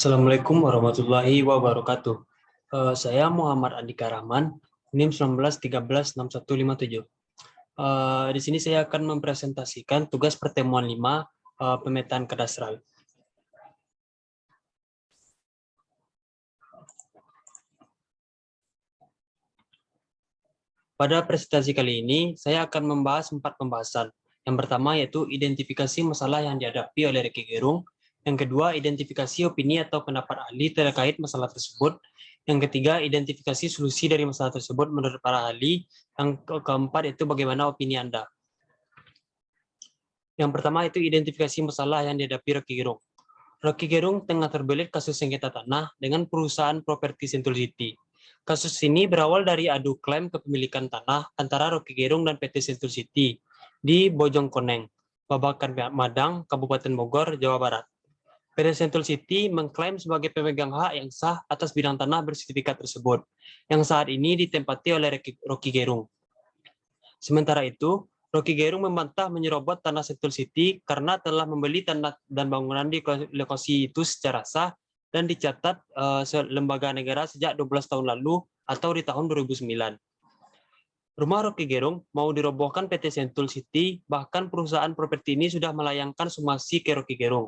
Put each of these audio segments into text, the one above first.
Assalamualaikum warahmatullahi wabarakatuh. Saya Muhammad Andika Rahman, NIM 19136157. Di sini saya akan mempresentasikan tugas pertemuan 5 pemetaan kadastral. Pada presentasi kali ini, saya akan membahas 4 pembahasan. Yang pertama yaitu identifikasi masalah yang dihadapi oleh Rocky Gerung. Yang kedua, identifikasi opini atau pendapat ahli terkait masalah tersebut. Yang ketiga, identifikasi solusi dari masalah tersebut menurut para ahli. Yang keempat itu bagaimana opini Anda. Yang pertama itu identifikasi masalah yang dihadapi Rocky Gerung. Rocky Gerung tengah terbelit kasus sengketa tanah dengan perusahaan properti Sentul City. Kasus ini berawal dari adu klaim kepemilikan tanah antara Rocky Gerung dan PT Sentul City di Bojongkoneng, Babakan Madang, Kabupaten Bogor, Jawa Barat. PT Sentul City mengklaim sebagai pemegang hak yang sah atas bidang tanah bersertifikat tersebut, yang saat ini ditempati oleh Rocky Gerung. Sementara itu, Rocky Gerung membantah menyerobot tanah Sentul City karena telah membeli tanah dan bangunan di lokasi itu secara sah dan dicatat lembaga negara sejak 12 tahun lalu atau di tahun 2009. Rumah Rocky Gerung mau dirobohkan PT Sentul City, bahkan perusahaan properti ini sudah melayangkan somasi ke Rocky Gerung.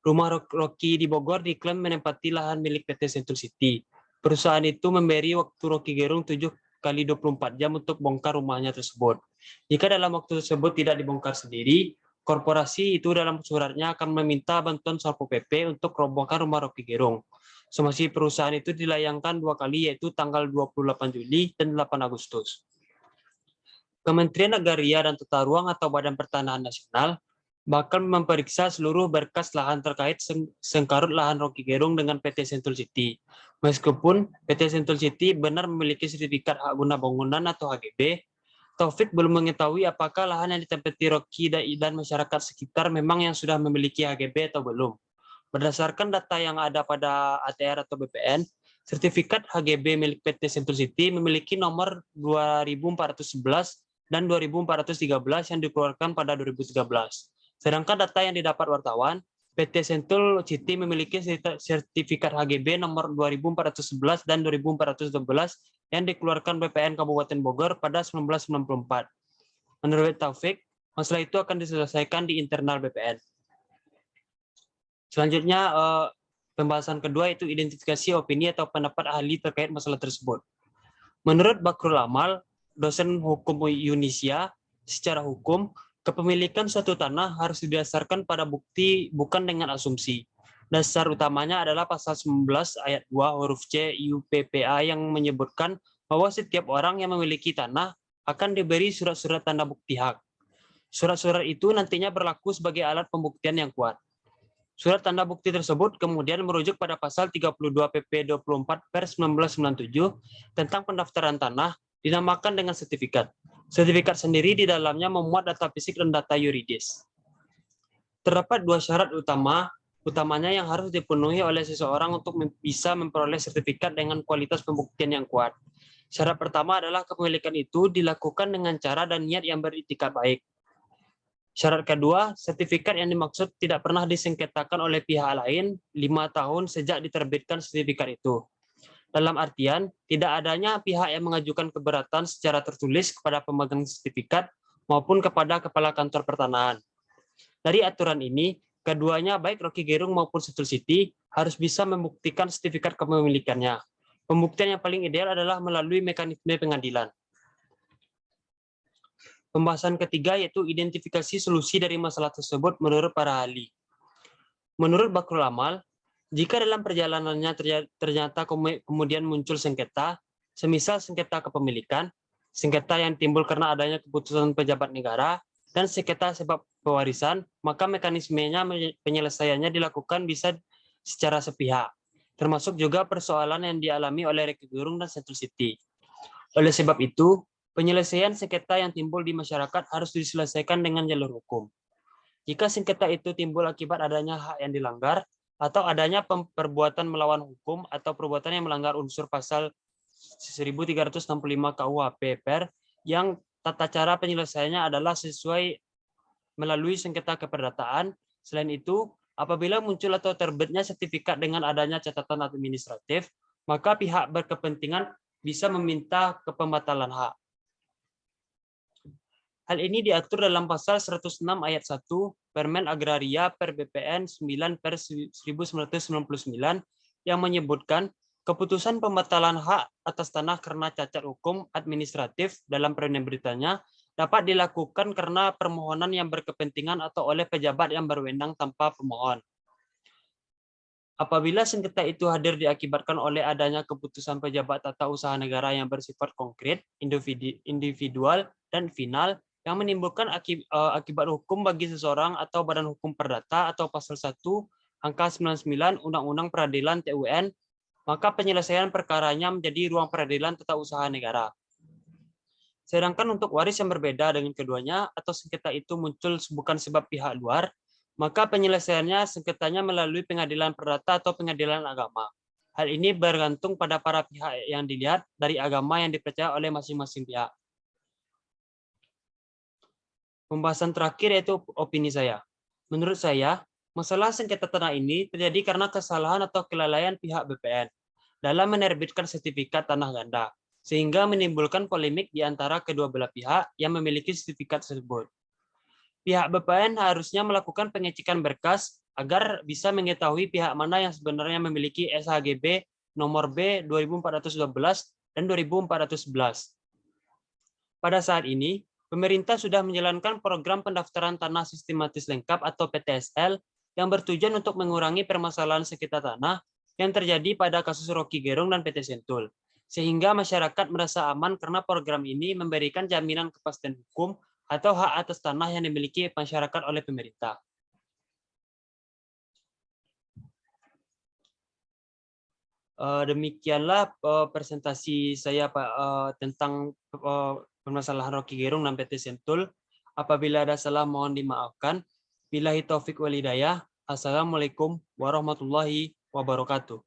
Rumah Rocky di Bogor diklaim menempati lahan milik PT Sentul City. Perusahaan itu memberi waktu Rocky Gerung 7 kali 24 jam untuk bongkar rumahnya tersebut. Jika dalam waktu tersebut tidak dibongkar sendiri, korporasi itu dalam suratnya akan meminta bantuan Satpol PP untuk robohkan rumah Rocky Gerung. Somasi perusahaan itu dilayangkan 2 kali, yaitu tanggal 28 Juli dan 8 Agustus. Kementerian Agraria dan Tata Ruang atau Badan Pertanahan Nasional bakal memeriksa seluruh berkas lahan terkait sengkarut lahan Rocky Gerung dengan PT Sentul City. Meskipun PT Sentul City benar memiliki sertifikat hak guna bangunan atau HGB, Taufik belum mengetahui apakah lahan yang ditempati Rocky dan masyarakat sekitar memang yang sudah memiliki HGB atau belum. Berdasarkan data yang ada pada ATR atau BPN, sertifikat HGB milik PT Sentul City memiliki nomor 2411 dan 2413 yang dikeluarkan pada 2013. Sedangkan data yang didapat wartawan, PT Sentul City memiliki sertifikat HGB nomor 2411 dan 2412 yang dikeluarkan BPN Kabupaten Bogor pada 1994. Menurut Taufik, masalah itu akan diselesaikan di internal BPN. Selanjutnya, pembahasan kedua itu identifikasi opini atau pendapat ahli terkait masalah tersebut. Menurut Bakrul Amal, dosen hukum Yunisia, secara hukum, kepemilikan suatu tanah harus didasarkan pada bukti, bukan dengan asumsi. Dasar utamanya adalah pasal 19 ayat 2 huruf C UPPA yang menyebutkan bahwa setiap orang yang memiliki tanah akan diberi surat-surat tanda bukti hak. Surat-surat itu nantinya berlaku sebagai alat pembuktian yang kuat. Surat tanda bukti tersebut kemudian merujuk pada pasal 32 PP 24 per 1997 tentang pendaftaran tanah, dinamakan dengan sertifikat. Sertifikat sendiri di dalamnya memuat data fisik dan data yuridis. Terdapat 2 syarat utamanya yang harus dipenuhi oleh seseorang untuk bisa memperoleh sertifikat dengan kualitas pembuktian yang kuat. Syarat pertama adalah kepemilikan itu dilakukan dengan cara dan niat yang beritikat baik. Syarat kedua, sertifikat yang dimaksud tidak pernah disengketakan oleh pihak lain 5 tahun sejak diterbitkan sertifikat itu. Dalam artian, tidak adanya pihak yang mengajukan keberatan secara tertulis kepada pemegang sertifikat maupun kepada Kepala Kantor Pertanahan. Dari aturan ini, keduanya baik Rocky Gerung maupun Sentul City harus bisa membuktikan sertifikat kepemilikannya. Pembuktian yang paling ideal adalah melalui mekanisme pengadilan. Pembahasan ketiga yaitu identifikasi solusi dari masalah tersebut menurut para ahli. Menurut Bakrul Amal, jika dalam perjalanannya ternyata kemudian muncul sengketa, semisal sengketa kepemilikan, sengketa yang timbul karena adanya keputusan pejabat negara, dan sengketa sebab pewarisan, maka mekanismenya penyelesaiannya dilakukan bisa secara sepihak, termasuk juga persoalan yang dialami oleh Rocky Gerung dan Sentul City. Oleh sebab itu, penyelesaian sengketa yang timbul di masyarakat harus diselesaikan dengan jalur hukum. Jika sengketa itu timbul akibat adanya hak yang dilanggar, atau adanya perbuatan melawan hukum atau perbuatan yang melanggar unsur pasal 1365 KUHP per yang tata cara penyelesaiannya adalah sesuai melalui sengketa keperdataan. Selain itu, Apabila muncul atau terbitnya sertifikat dengan adanya catatan administratif, maka pihak berkepentingan bisa meminta pembatalan hak. Hal ini diatur dalam pasal 106 ayat 1 Permen Agraria per BPN 9 per 1999 yang menyebutkan keputusan pembatalan hak atas tanah karena cacat hukum administratif dalam perinen beritanya dapat dilakukan karena permohonan yang berkepentingan atau oleh pejabat yang berwenang tanpa pemohon. Apabila sengketa itu hadir diakibatkan oleh adanya keputusan pejabat tata usaha negara yang bersifat konkret, individual, dan final, yang menimbulkan akibat hukum bagi seseorang atau badan hukum perdata atau pasal 1 angka 99 Undang-Undang Peradilan TUN, maka penyelesaian perkaranya menjadi ruang peradilan tata usaha negara. Sedangkan untuk waris yang berbeda dengan keduanya atau sengketa itu muncul bukan sebab pihak luar, maka penyelesaiannya sengketanya melalui pengadilan perdata atau pengadilan agama. Hal ini bergantung pada para pihak yang dilihat dari agama yang dipercaya oleh masing-masing pihak. Pembahasan terakhir yaitu opini saya. Menurut saya, masalah sengketa tanah ini terjadi karena kesalahan atau kelalaian pihak BPN dalam menerbitkan sertifikat tanah ganda, sehingga menimbulkan polemik di antara kedua belah pihak yang memiliki sertifikat tersebut. Pihak BPN harusnya melakukan pengecekan berkas agar bisa mengetahui pihak mana yang sebenarnya memiliki SHGB nomor B 2412 dan 2411. Pada saat ini, pemerintah sudah menjalankan program pendaftaran tanah sistematis lengkap atau PTSL yang bertujuan untuk mengurangi permasalahan sengketa tanah yang terjadi pada kasus Rocky Gerung dan PT Sentul, sehingga masyarakat merasa aman karena program ini memberikan jaminan kepastian hukum atau hak atas tanah yang dimiliki masyarakat oleh pemerintah. Demikianlah presentasi saya Pak tentang permasalahan Rocky Gerung dan PT Sentul. Apabila ada salah mohon dimaafkan. Billahi taufik wal hidayah. Assalamualaikum warahmatullahi wabarakatuh.